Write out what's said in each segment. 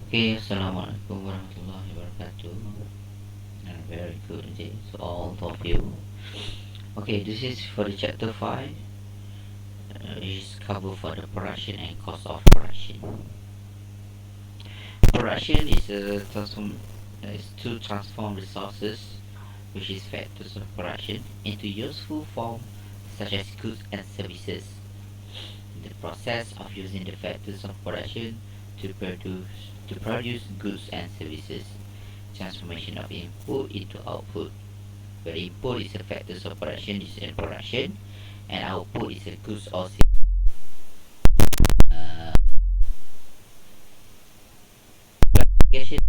Okay, Assalamualaikum warahmatullahi wabarakatuh. And very good day to all of you. Okay, this is for the chapter 5, which is cover for the production and cost of production. Production is to transform resources, which is factors of production, into useful form such as goods and services. The process of using the factors of production to produce goods and services. Transformation of input into output, where input is a factors of production is in production, and output is a goods or uh, classification.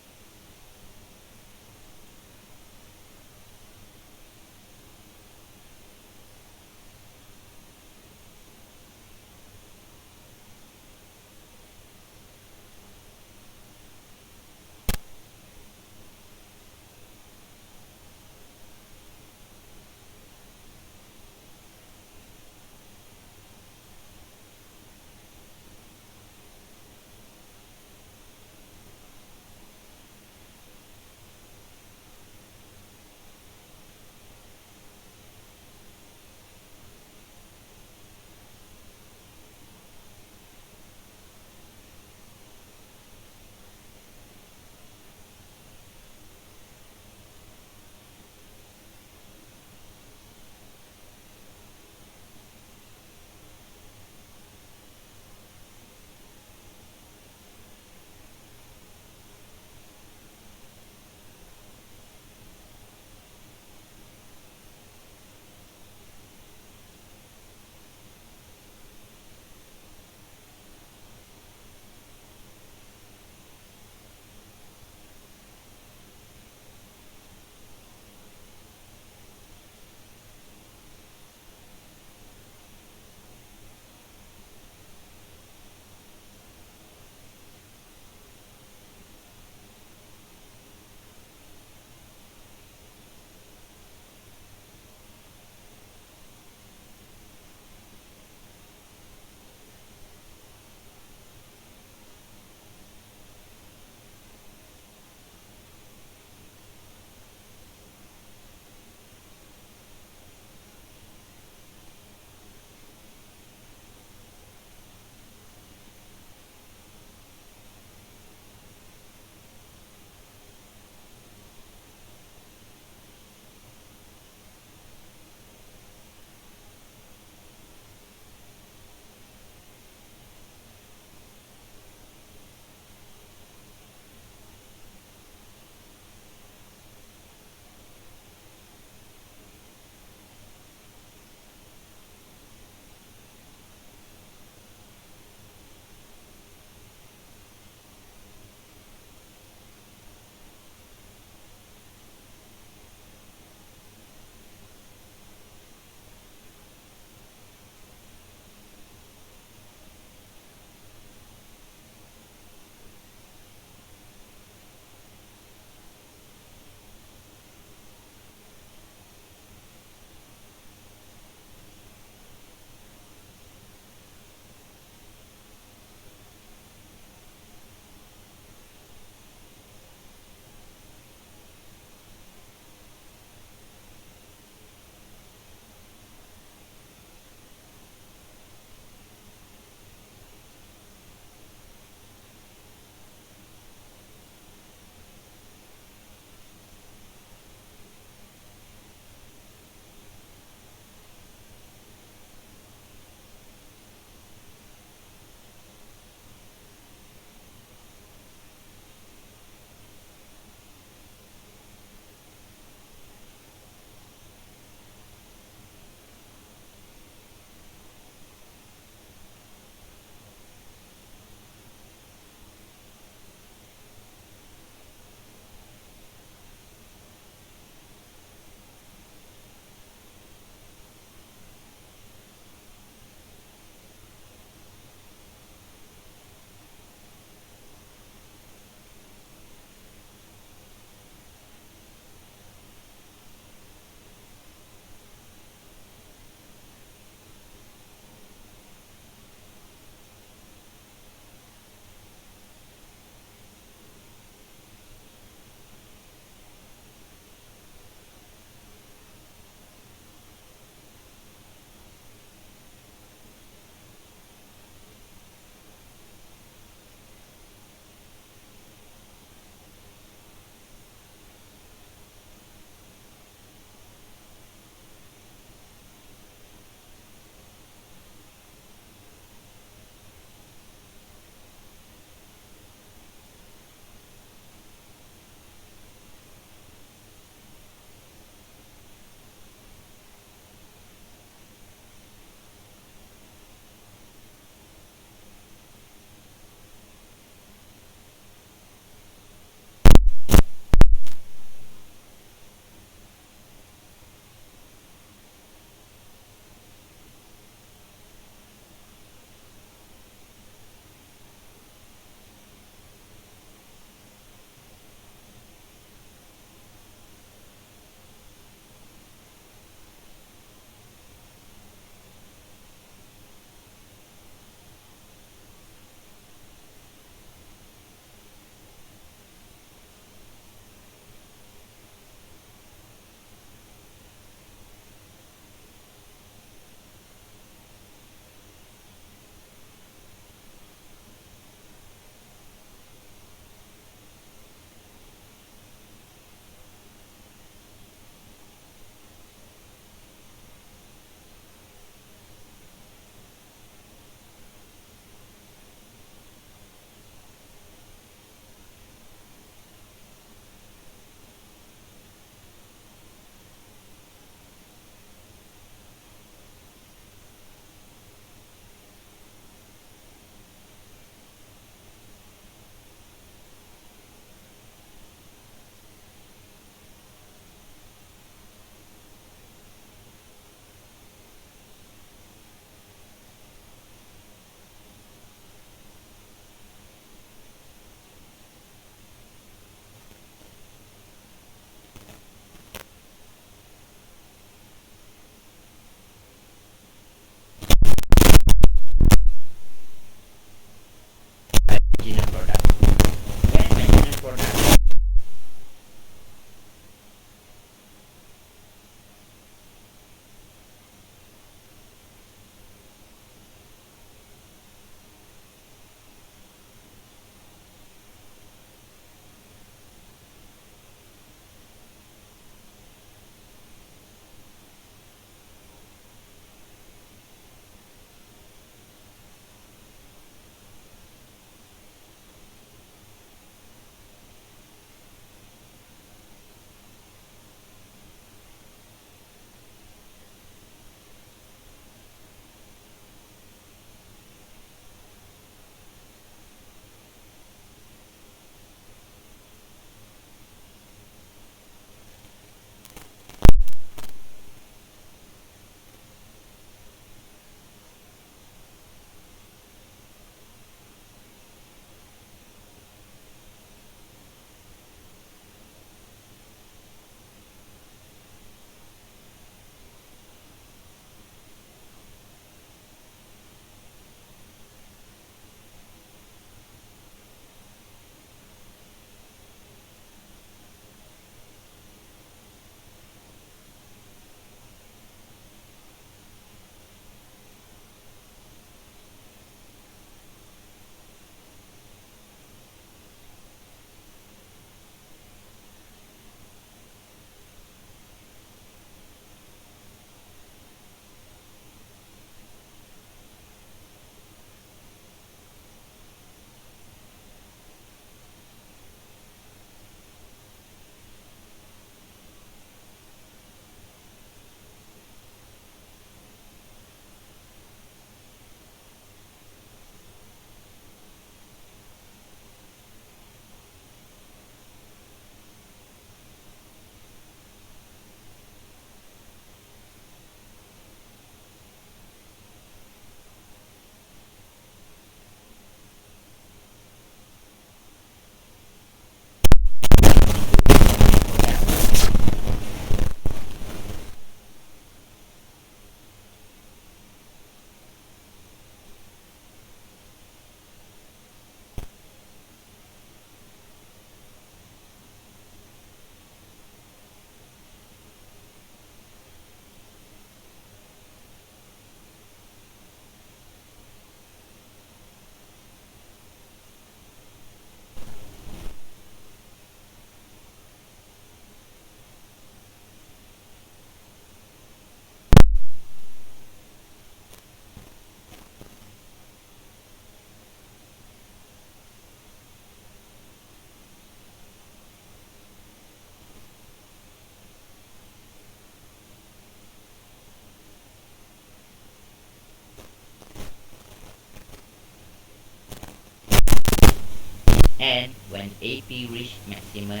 when AP reach maximum,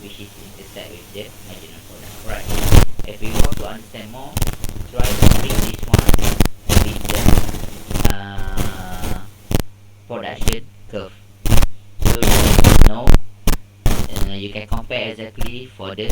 which is intersect with the marginal product. Right. If you want to understand more, try to bring this one with the production curve. So you can know, you can compare exactly for the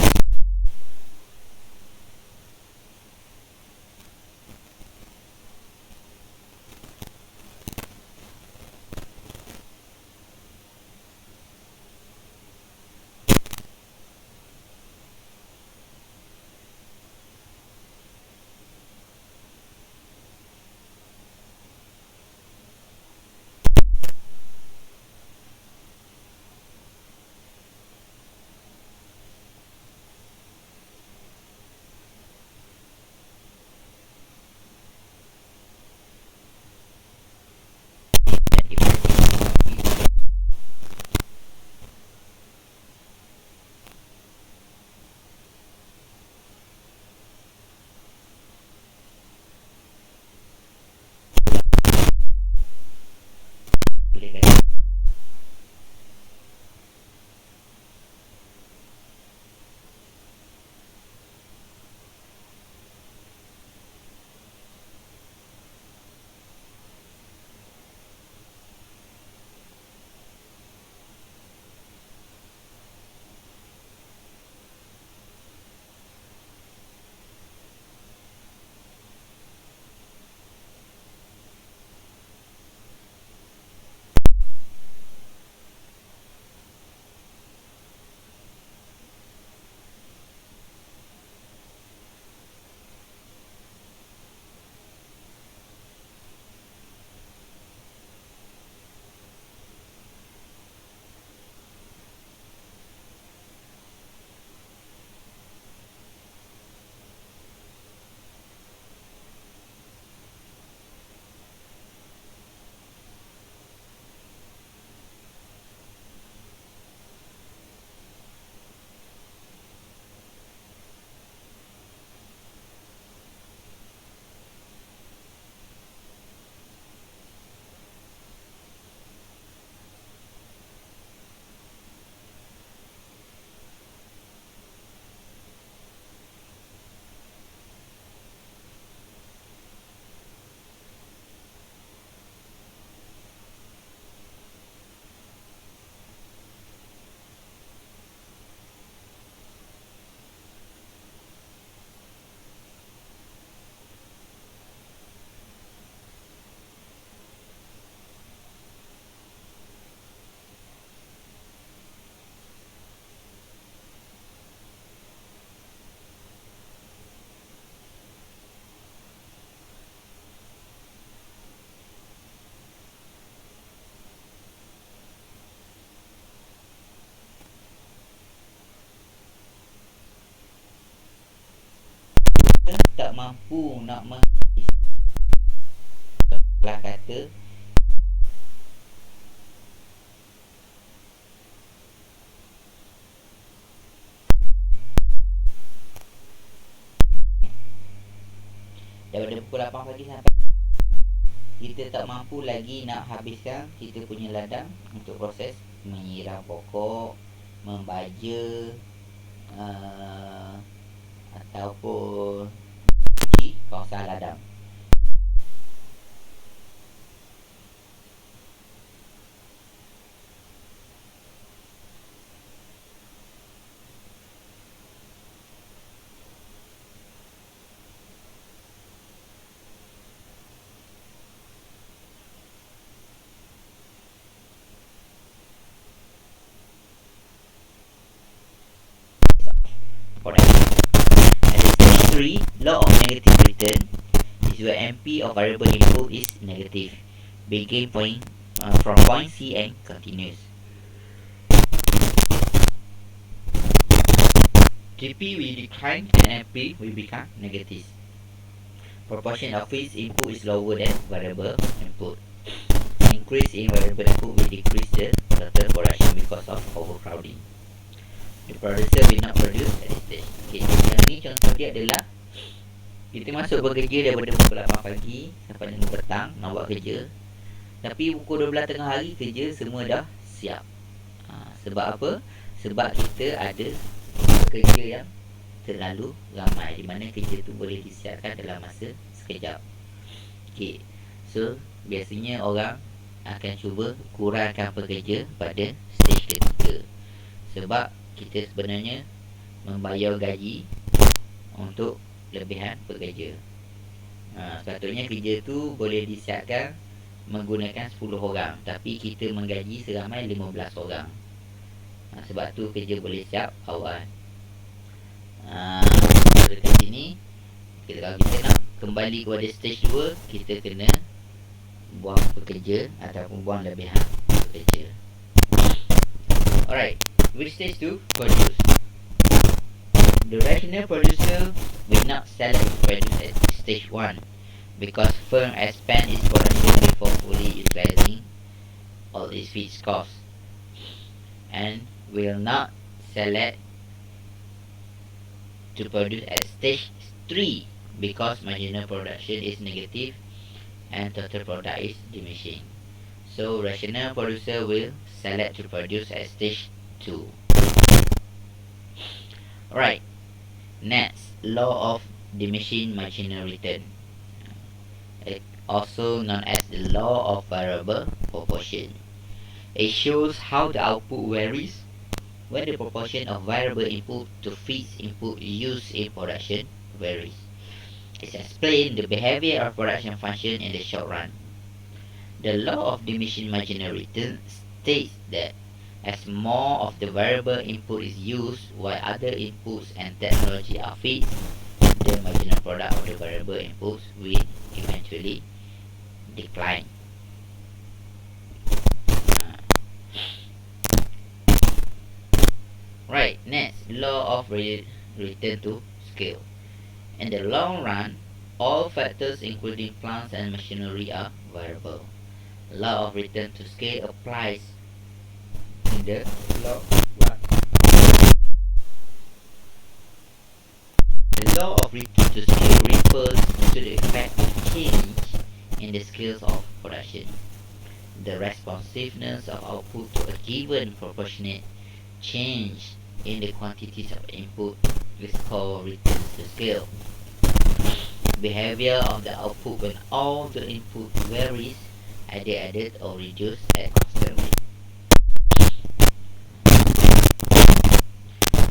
tak mampu nak lah kata daripada pukul 8 pagi sampai kita tak mampu lagi nak habiskan kita punya ladang untuk proses menyiram pokok, membaja, ataupun cuci kawasan ladang. Stage 3, law of negative return is where MP of variable input is negative. Begin point from point C and continues. GP will decline and MP will become negative. Proportion of its input is lower than variable input. Increase in variable input will decrease the total production because of overcrowding. The producer will not produce at this stage. Okay, yang ni contoh dia adalah kita masuk bekerja daripada pukul 8 pagi sampai 5 petang nak buat kerja. Tapi pukul 12 tengah hari kerja semua dah siap. Sebab apa? Sebab kita ada pekerja yang terlalu ramai, di mana kerja tu boleh disiapkan dalam masa sekejap. Okay. So biasanya orang akan cuba kurangkan pekerja pada stage ketiga. Sebab kita sebenarnya membayar gaji untuk lebihan pekerja. Sepatutnya kerja tu boleh disiapkan menggunakan 10 orang, tapi kita menggaji seramai 15 orang. Sebab tu kerja boleh siap awal. Dekat sini kalau kita nak kembali kepada stage 2, kita kena buang pekerja ataupun buang lebihan pekerja. Alright, which stage 2? Produce. The rational producer will not sell its produce at stage 1 because firm expand its production before fully utilizing all its fixed costs, and will not select to produce at stage 3 because marginal production is negative and total product is diminishing. So rational producer will select to produce at stage 2. Alright, next, law of diminishing marginal return, also known as the law of variable proportion. It shows how the output varies when the proportion of variable input to fixed input used in production varies. It explains the behavior of production function in the short run. The law of diminishing marginal return states that as more of the variable input is used while other inputs and technology are fixed, the marginal product of the variable inputs will eventually decline. Right, next, law of return to scale. In the long run, all factors including plants and machinery are variable. Law of return to scale applies in the long run. The law of return to scale refers to the effect of change in the scales of production. The responsiveness of output to a given proportionate change in the quantities of input is called return to scale. Behavior of the output when all the input varies, either added or reduced at constant rate.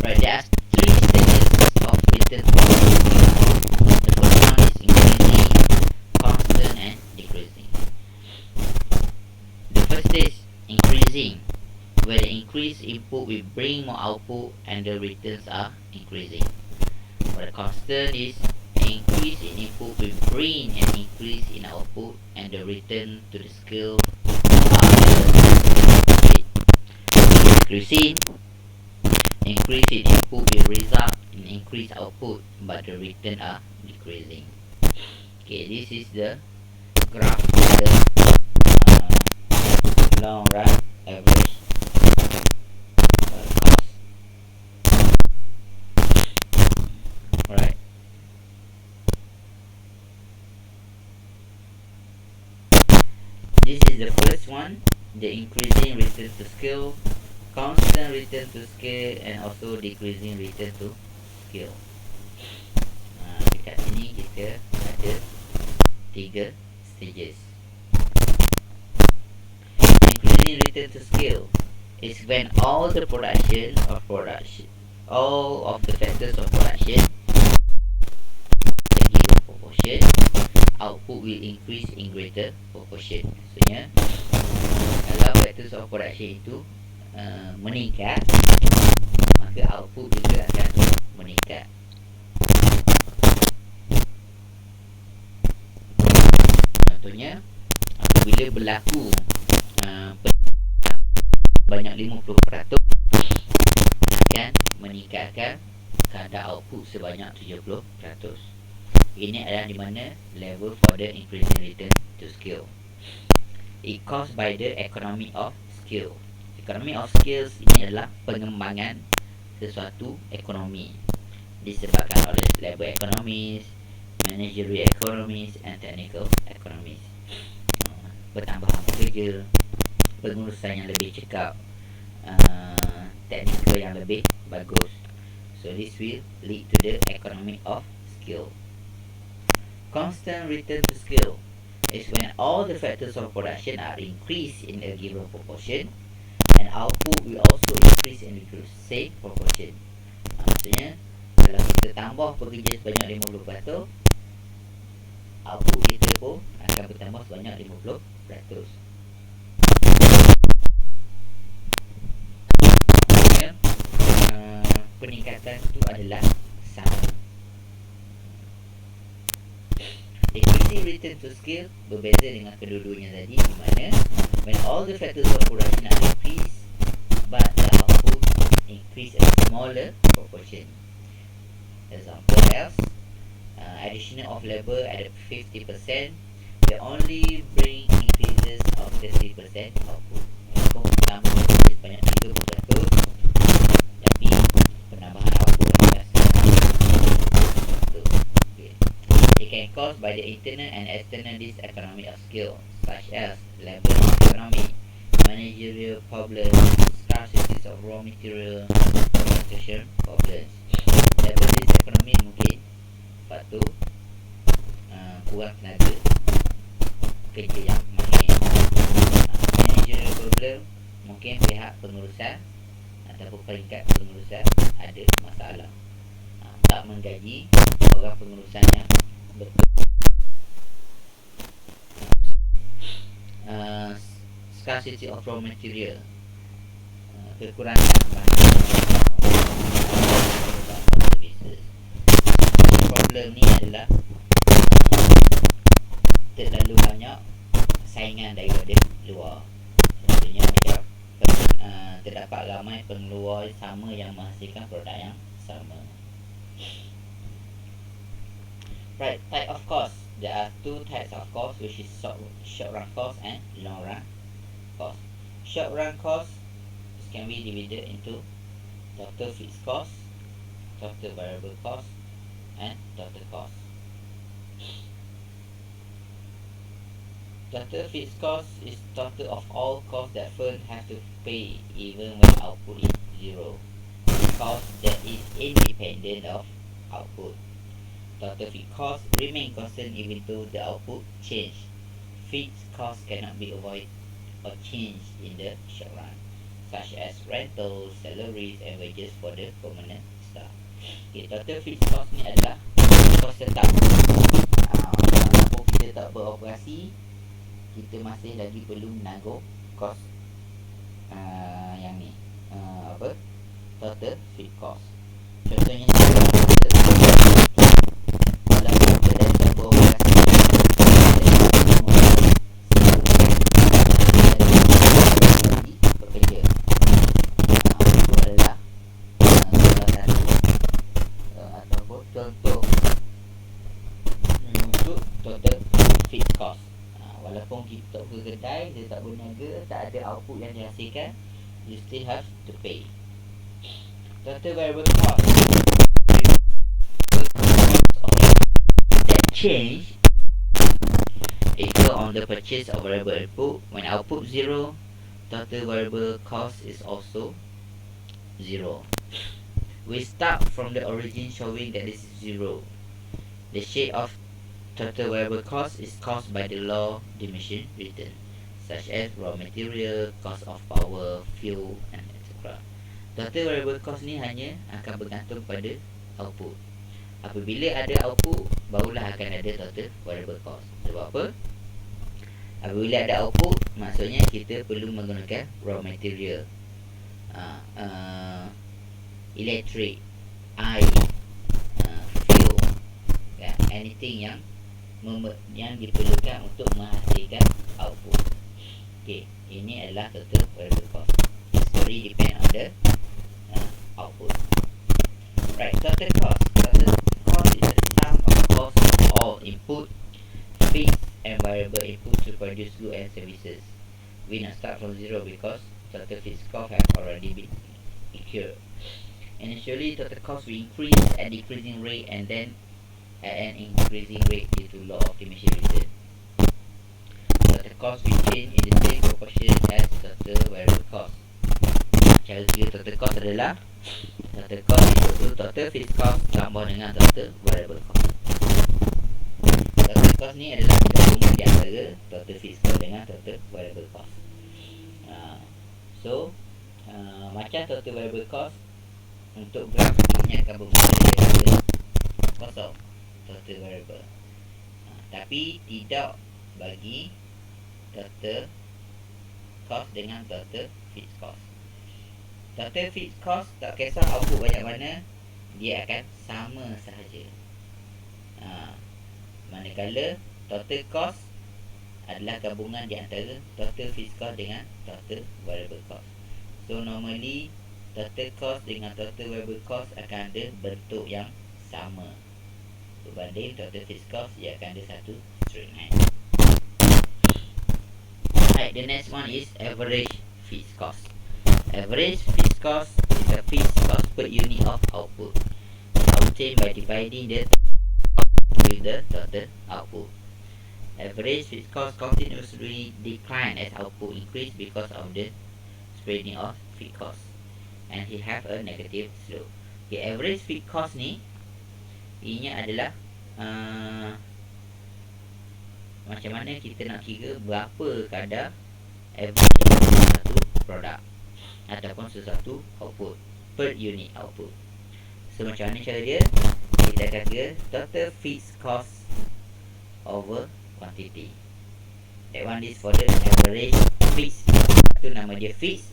Right, there are 3 stages of return to scale. The first one is increasing, constant, and decreasing. The first stage, increasing, where the increased input will bring more output and the returns are increasing. For the constant is increase in input will bring an increase in output and the return to the scale are decreasing. Increase in input will result in increased output, but the return are decreasing. Okay, this is the graph of the long run average cost. Right. This is the first one, the increasing return to scale, constant return to scale, and also decreasing return to scale. Dekat sini kita ada 3 stages. Increasing return to scale is when all of the factors of production a given proportion, output will increase in greater proportion. Maksudnya, kalau factors of production itu meningkat, maka output juga akan meningkat. Contohnya, apabila berlaku banyak 50%, akan meningkatkan kadar output sebanyak 70%. Ini adalah di mana level for the increasing return to scale. It caused by the economy of scale. Economy of scale ini adalah pengembangan sesuatu ekonomi, disebabkan oleh labor economies, managerial economies, and technical economies. Bertambahan pekerja, pengurusan yang lebih cekap, teknikal yang lebih bagus. So this will lead to the economy of scale. Constant return to scale is when all the factors of production are increased in a given proportion and output will also increase in the same proportion. Maksudnya kalau kita tambah pekerja sebanyak 50%, output kita pun akan bertambah sebanyak 50%. Dan peningkatan itu adalah sama. Equity return to scale berbeza dengan kedua-duanya tadi, di mana when all the factors of production are increased but the output increase at a smaller proportion. Example else, addition of labor at 50%, they only bring increases of 30% output. Walaupun tambah bekerja sebanyak 30%, tapi penambahan output adalah it can cause by the internal and external diseconomy of skill, such as labor economy, managerial problems, scarcity of raw material, communication problems. Labor diseconomy mungkin sebab tu kurang tenaga kerja yang mahir. Managerial problem mungkin pihak pengurusan ataupun peringkat pengurusan ada masalah, tak menggaji orang pengurusan yang betul. Scarcity of raw material, kekurangan bahan services. Problem ni adalah terlalu banyak saingan daripada luar. Contohnya macam terdapat ramai pengeluar sama yang menghasilkan produk yang sama. Right, type of cost. There are two types of cost, which is short run cost and long run cost. Short run cost can be divided into total fixed cost, total variable cost, and total cost. Total fixed cost is total of all costs that firm have to pay even when output is zero. Cost that is independent of output. Total fixed cost remain constant even though the output change. Fixed costs cannot be avoided or changed in the short run, such as rentals, salaries, and wages for the permanent staff. Okay, total fixed cost ni adalah kos tetap. Walaupun kita tak beroperasi, kita masih lagi perlu menanggung kos yang ni, total fixed cost. Contohnya walaupun kita tak beroperasi, bekerja, itu adalah salah satu ataupun contoh untuk total fixed cost. Walaupun kita ke kedai, dia tak berniaga, tak ada output yang dihasilkan, you still have to pay. Total variable cost that change occur on the purchase of variable input. When output zero, total variable cost is also zero. We start from the origin showing that this is zero. The shade of total variable cost is caused by the law dimension return, such as raw material, cost of power, fuel, and etc. Total variable cost ni hanya akan bergantung pada output. Apabila ada output, barulah akan ada total variable cost. Sebab apa? Apabila ada output, maksudnya kita perlu menggunakan raw material, elektrik, air, fuel, anything yang diperlukan untuk menghasilkan output. Okay, ini adalah total variable cost. Story depend on the output. Right, total cost. Total cost is the sum of cost of all input, fixed and variable input to produce goods and services. We not start from zero because total fixed cost have already been incurred. Initially, total cost will increase at decreasing rate and then at an increasing rate due to law of diminishing return. Total cost will change in the same proportion as total variable cost. cara kira total cost adalah total cost itu total fixed cost tambah dengan total variable cost. Total cost ni adalah gabungan di antara total fixed cost dengan total variable cost. Macam total variable cost, untuk graf ini akan bermula daripada kosong total variable, tapi tidak bagi total cost dengan total fixed cost. Total fixed cost tak kisah output banyak mana, dia akan sama sahaja. Manakala total cost adalah gabungan di antara total fixed cost dengan total variable cost. So normally total cost dengan total variable cost akan ada bentuk yang sama berbanding total fixed cost, ia akan ada satu straight line. Right, the next one is average fixed cost. Average fixed cost is a fixed cost per unit of output, obtained by dividing the with the total output. Average fixed cost continuously decline as output increase because of the spreading of fixed cost, and he have a negative slope. Okay, average fixed cost ni ini adalah macam mana kita nak kira berapa kadar average satu produk ataupun sesuatu output per unit output. So macam mana cara dia? Kita akan kira total fixed cost over quantity. That one is for the average fixed. Itu nama dia fixed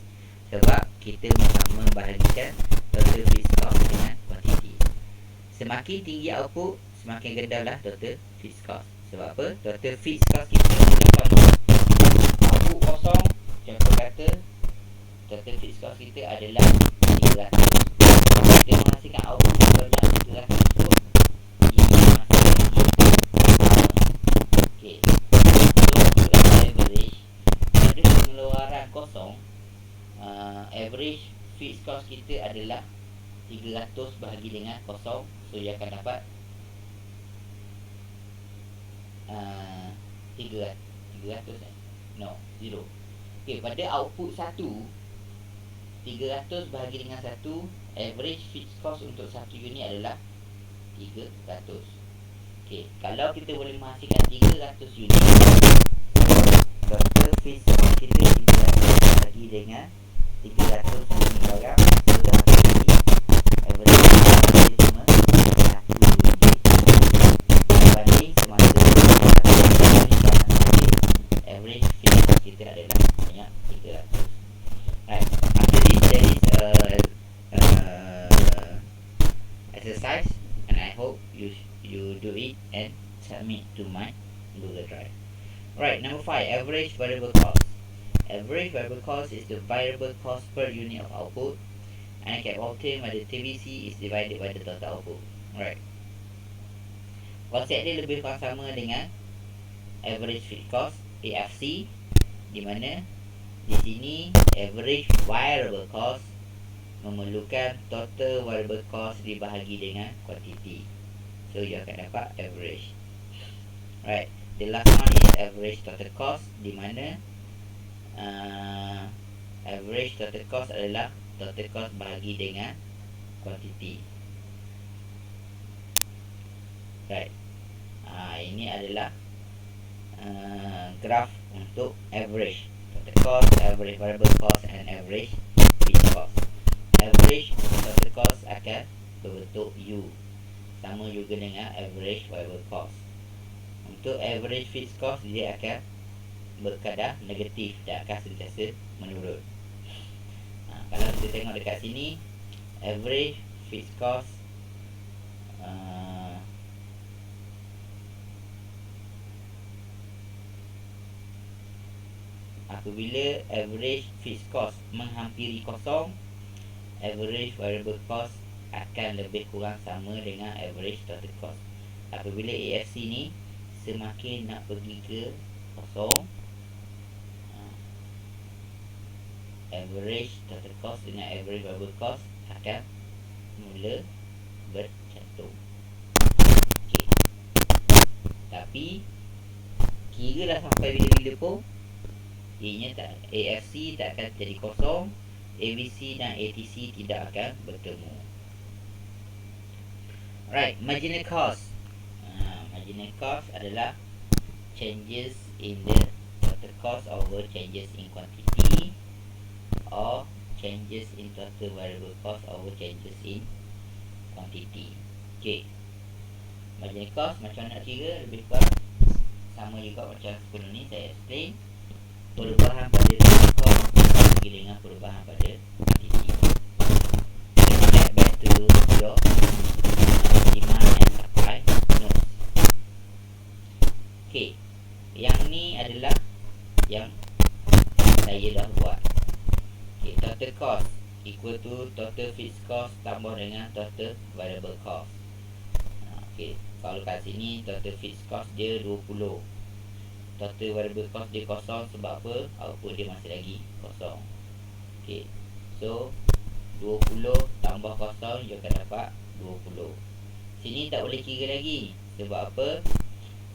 sebab kita membahagikan total fixed cost dengan quantity. Semakin tinggi output, semakin rendah lah total fixed cost. Sebab apa? Total fixed cost kita contoh output kosong, contoh kata total fixed cost kita adalah 300. Kita menghasilkan output sebanyak 300 tu, ini menghasilkan okay. So kita average pada pengeluaran kosong, average fixed cost kita adalah 300 bahagi dengan kosong. So ia akan dapat 300 no, 0. Okay, pada output 1, 300 bahagi dengan 1, average fixed cost untuk satu unit adalah 300. Okay, kalau kita boleh menghasilkan 300 unit, total fixed cost kita 300 bahagi dengan 300 unit barang, sudah jadi average fixed cost kita cuma 1 unit berbanding semasa average fixed cost kita adalah banyak 300. Right, after this there is exercise, and I hope you do it and submit to my Google Drive. Right, number 5, average variable cost. Average variable cost is the variable cost per unit of output, and it can obtain when the TVC is divided by the total output. Right, konsep dia lebih kurang sama dengan average fixed cost AFC, di mana di sini average variable cost memerlukan total variable cost dibahagi dengan quantity. So you akan dapat average. Right, the last one is average total cost, di mana average total cost adalah total cost bahagi dengan quantity. Right, ini adalah graf untuk average total cost, average variable cost, and average fixed cost. Average total cost akan berbentuk U, sama juga dengan average variable cost. Untuk average fixed cost, dia akan berkadar negatif dan akan sentiasa menurun. Kalau kita tengok dekat sini, average fixed cost apabila average fixed cost menghampiri kosong, average variable cost akan lebih kurang sama dengan average total cost. Apabila AFC ni semakin nak pergi ke kosong, average total cost dengan average variable cost akan mula bercantum. Okay. Tapi kira dah sampai bila-bila pun, ianya tak, AFC tak akan jadi kosong, AVC dan ATC tidak akan bertemu. Right, marginal cost. Marginal cost adalah changes in the total cost over changes in quantity, or changes in total variable cost over changes in quantity. Okay, marginal cost macam nak kira lebih kurang sama juga macam sebelum ni saya explain. Perubahan pada total cost berbagi dengan perubahan pada quantity. Get back to your demand and supply notes. Okay, yang ni adalah yang saya dah buat. Okay, total cost equal to total fixed cost tambah dengan total variable cost. Okay, kalau kat sini total fixed cost dia 20, total variable cost dia kosong. Sebab apa? Output dia masih lagi kosong. Okay, so 20 tambah kosong you akan dapat 20. Sini tak boleh kira lagi. Sebab apa?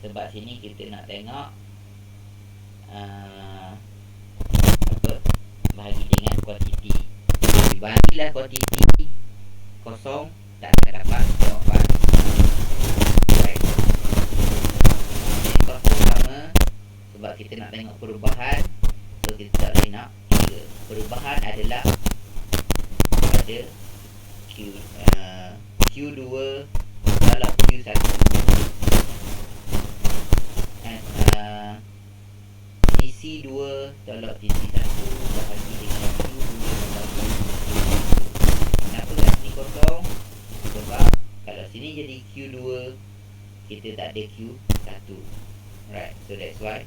Sebab sini kita nak tengok bahagi dengan kuantiti. Bahagilah kuantiti kosong, tak akan dapat jawapan. Right. Kosong sama. Sebab kita nak tengok perubahan, so kita tak boleh nak kira. Perubahan adalah pada Q2 tolak Q1 dan TC2 tolak TC1 bahagi dengan Q2 tolak Q1. Kenapa kat sini kosong? Sebab kalau sini jadi Q2, kita tak ada Q1. Right, so that's why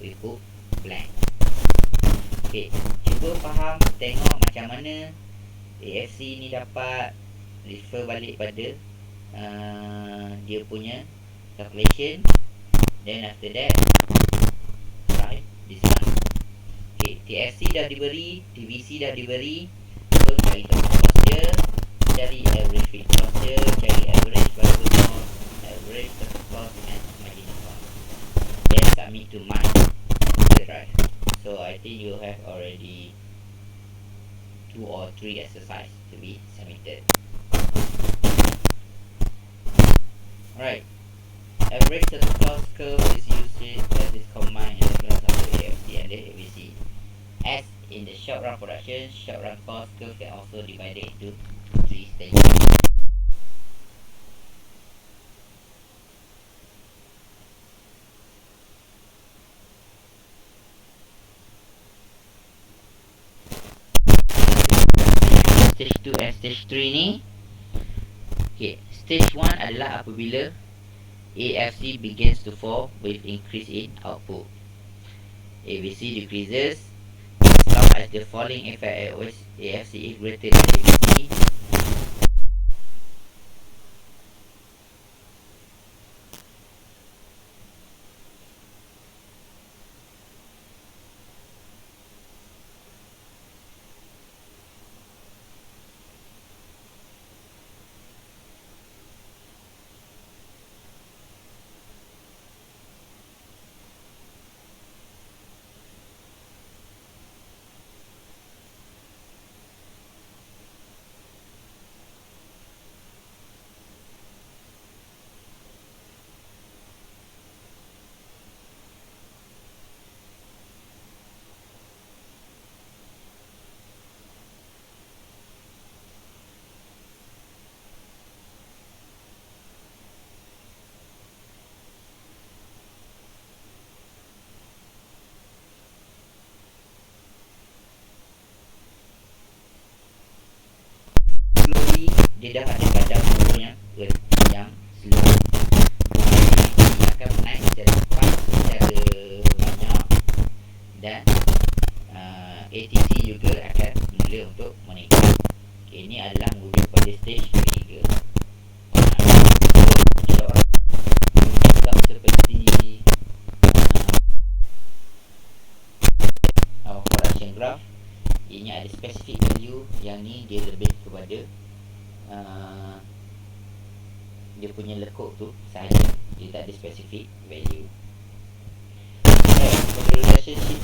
we put blank. Okay, cuba faham, tengok macam mana AFC ni dapat. Refer balik pada dia punya calculation. Then after that try this one. Okay, TFC dah diberi, TVC dah diberi. So cari total cost dia, cari average fixed cost dia, cari average variable cost, average total cost and marginal cost. Then submit to my drive. So I think you have already 2 or 3 exercise to be submitted. Alright, average total cost curve is used as is combined in the class of the AFC and the AVC. As in the short run production, short run cost curve can also divided into 3 stages. Stage 2 and stage 3 ni. Okay, stage 1 adalah apabila AFC begins to fall with increase in output. AVC decreases as long as the falling effect at AFC is greater than AVC. Dia dah ada kadar umur yang slow. Dia akan naik secara cepat, secara banyak. Dan ATC juga akan mula untuk meningkat. Okay, ini adalah menuju pada stage ketiga. So seperti production graph, ini ada specific value. Yang ni dia lebih kepada dia punya lekuk tu sahaja, dia tak ada specific value. Relationship